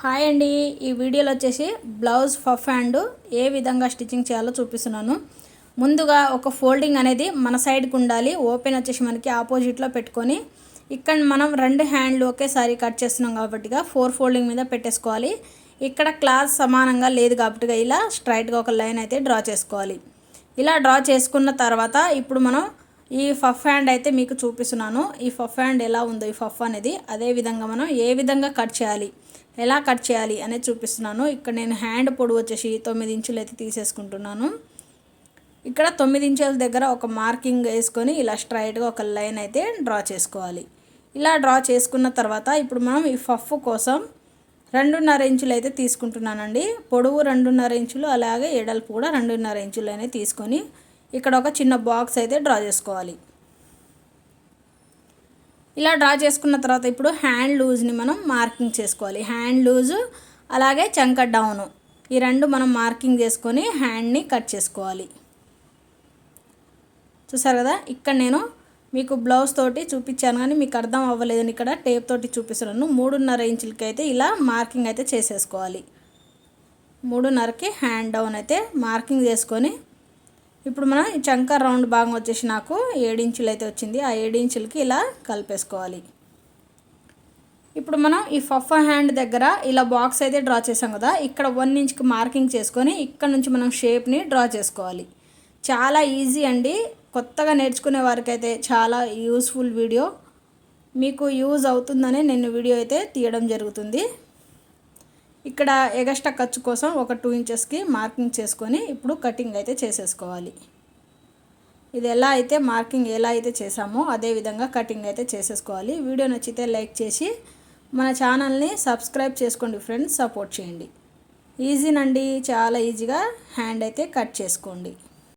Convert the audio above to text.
Hi అండి, ఈ వీడియోలో వచ్చేసి బ్లౌజ్ పఫ్ హ్యాండ్ ఏ విధంగా స్టిచ్చింగ్ చేయాలో చూపిస్తున్నాను. ముందుగా ఒక ఫోల్డింగ్ అనేది మన సైడ్కి ఉండాలి. ఓపెన్ వచ్చేసి మనకి ఆపోజిట్లో పెట్టుకొని ఇక్కడ మనం రెండు హ్యాండ్లు ఒకేసారి కట్ చేస్తున్నాం కాబట్టిగా 4 ఫోల్డింగ్ మీద పెట్టేసుకోవాలి. ఇక్కడ క్లాత్ సమానంగా లేదు కాబట్టి ఇలా స్ట్రైట్గా ఒక లైన్ అయితే డ్రా చేసుకోవాలి. ఇలా డ్రా చేసుకున్న తర్వాత ఇప్పుడు మనం ఈ పఫ్ హ్యాండ్ అయితే మీకు చూపిస్తున్నాను. ఈ పఫ్ హ్యాండ్ ఎలా ఉందో ఈ పఫ్ అనేది అదే విధంగా మనం ఏ విధంగా కట్ చేయాలి, ఎలా కట్ చేయాలి అనేది చూపిస్తున్నాను. ఇక్కడ నేను హ్యాండ్ పొడవు వచ్చేసి 9 ఇంచులు అయితే తీసేసుకుంటున్నాను. ఇక్కడ 9 ఇంచుల దగ్గర ఒక మార్కింగ్ వేసుకొని ఇలా స్ట్రైట్గా ఒక లైన్ అయితే డ్రా చేసుకోవాలి. ఇలా డ్రా చేసుకున్న తర్వాత ఇప్పుడు మనం ఈ పఫ్ కోసం 2.5 ఇంచులు అయితే తీసుకుంటున్నానండి. పొడవు 2.5 ఇంచులు, అలాగే ఎడల్పు కూడా 2.5 ఇంచులు అనేది తీసుకొని ఇక్కడ ఒక చిన్న బాక్స్ అయితే డ్రా చేసుకోవాలి. ఇలా డ్రా చేసుకున్న తర్వాత ఇప్పుడు హ్యాండ్ లూజ్ని మనం మార్కింగ్ చేసుకోవాలి. హ్యాండ్ లూజు అలాగే చంక డౌను ఈ రెండు మనం మార్కింగ్ చేసుకొని హ్యాండ్ని కట్ చేసుకోవాలి. చూసారు కదా, ఇక్కడ నేను మీకు బ్లౌజ్ తోటి చూపించాను కానీ మీకు అర్థం అవ్వలేదని ఇక్కడ టేప్ తోటి చూపిస్తున్నాను. 3.5 ఇంచులకి అయితే ఇలా మార్కింగ్ అయితే చేసేసుకోవాలి. 3.5కి హ్యాండ్ డౌన్ అయితే మార్కింగ్ చేసుకొని ఇప్పుడు మనం ఈ చంక రౌండ్ భాగం వచ్చేసి నాకు 7 ఇంచులు అయితే వచ్చింది. ఆ 7 ఇంచులకి ఇలా కలిపేసుకోవాలి. ఇప్పుడు మనం ఈ పఫ్ హ్యాండ్ దగ్గర ఇలా బాక్స్ అయితే డ్రా చేసాం కదా, ఇక్కడ 1 ఇంచ్కి మార్కింగ్ చేసుకొని ఇక్కడ నుంచి మనం షేప్ని డ్రా చేసుకోవాలి. చాలా ఈజీ అండి. కొత్తగా నేర్చుకునే వారికైతే చాలా యూస్ఫుల్ వీడియో, మీకు యూజ్ అవుతుందని నేను వీడియో అయితే తీయడం జరుగుతుంది. ఇక్కడ ఎగస్ట్రా ఖర్చు కోసం ఒక 2 ఇంచెస్కి మార్కింగ్ చేసుకొని ఇప్పుడు కటింగ్ అయితే చేసేసుకోవాలి. ఇది ఎలా అయితే మార్కింగ్ ఎలా అయితే చేసామో అదే విధంగా కటింగ్ అయితే చేసేసుకోవాలి. వీడియో నచ్చితే లైక్ చేసి మన ఛానల్ని సబ్స్క్రైబ్ చేసుకోండి ఫ్రెండ్స్, సపోర్ట్ చేయండి. ఈజీనండి, చాలా ఈజీగా హ్యాండ్ అయితే కట్ చేసుకోండి.